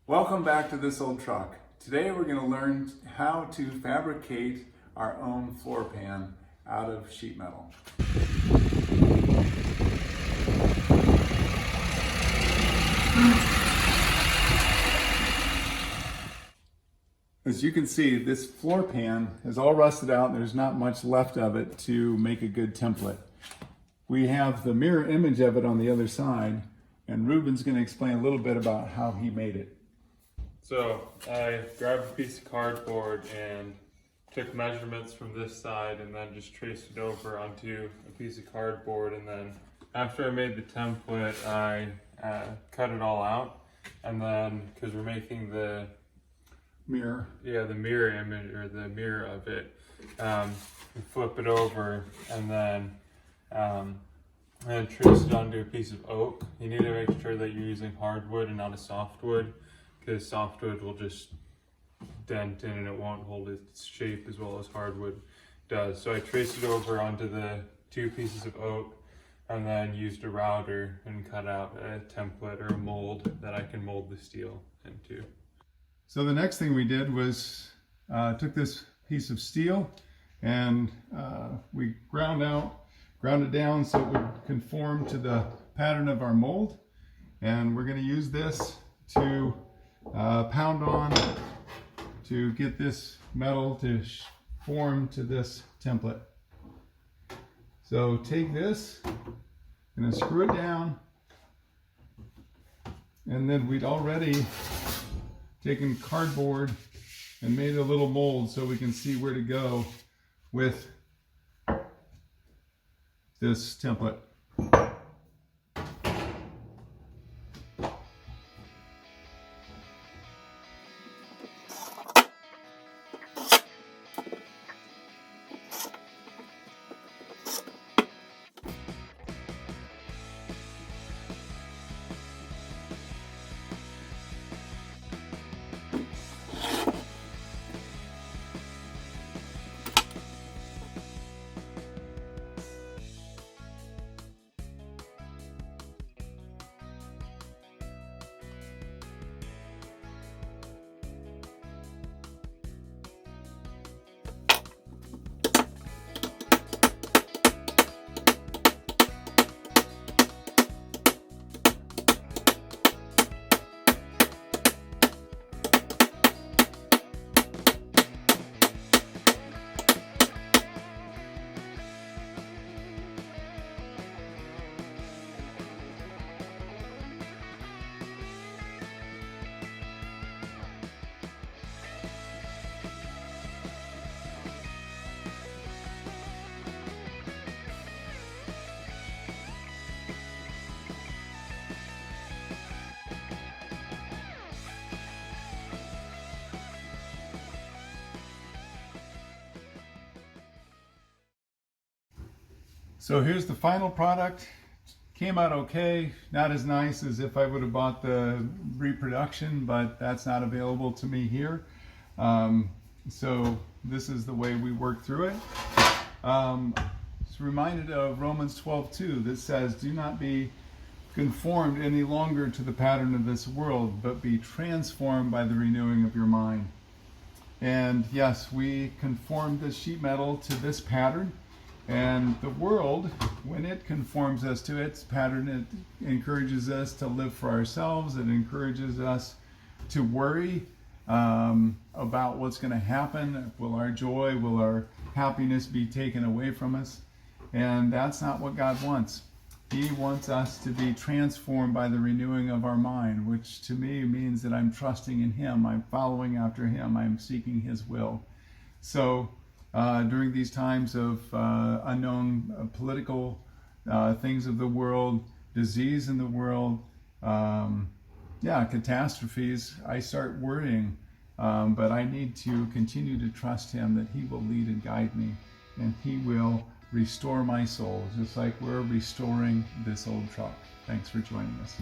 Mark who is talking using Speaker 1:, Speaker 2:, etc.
Speaker 1: Welcome back to This Old Truck. Today we're going to learn how to fabricate our own floor pan out of sheet metal. As you can see, this floor pan is all rusted out and there's not much left of it to make a good template. We have the mirror image of it on the other side, and Ruben's going to explain a little bit about how he made it.
Speaker 2: So I grabbed a piece of cardboard and took measurements from this side and then just traced it over onto a piece of cardboard, and then after I made the template I cut it all out, and then because we're making the mirror image or the mirror of it, we flip it over and then trace it onto a piece of oak. You need to make sure that you're using hardwood and not a softwood, because softwood will just dent in and it won't hold its shape as well as hardwood does. So I traced it over onto the two pieces of oak and then used a router and cut out a template or a mold that I can mold the steel into.
Speaker 1: So the next thing we did was took this piece of steel and we ground it down so it would conform to the pattern of our mold, and we're going to use this to pound on to get this metal to form to this template. So take this, going to screw it down, and then we'd already taken cardboard and made a little mold so we can see where to go with this template. So here's the final product. Came out okay, not as nice as if I would have bought the reproduction, but that's not available to me here. So this is the way we work through it. It's reminded of Romans 12:2 that says, "Do not be conformed any longer to the pattern of this world, but be transformed by the renewing of your mind." And yes, we conformed the sheet metal to this pattern. And the world, when it conforms us to its pattern, it encourages us to live for ourselves. It encourages us to worry about what's going to happen. Will our joy, will our happiness be taken away from us? And that's not what God wants. He wants us to be transformed by the renewing of our mind, which to me means that I'm trusting in Him, I'm following after Him, I'm seeking His will. So during these times of unknown political things of the world, disease in the world, catastrophes, I start worrying, but I need to continue to trust Him that He will lead and guide me, and He will restore my soul, just like we're restoring this old truck. Thanks for joining us.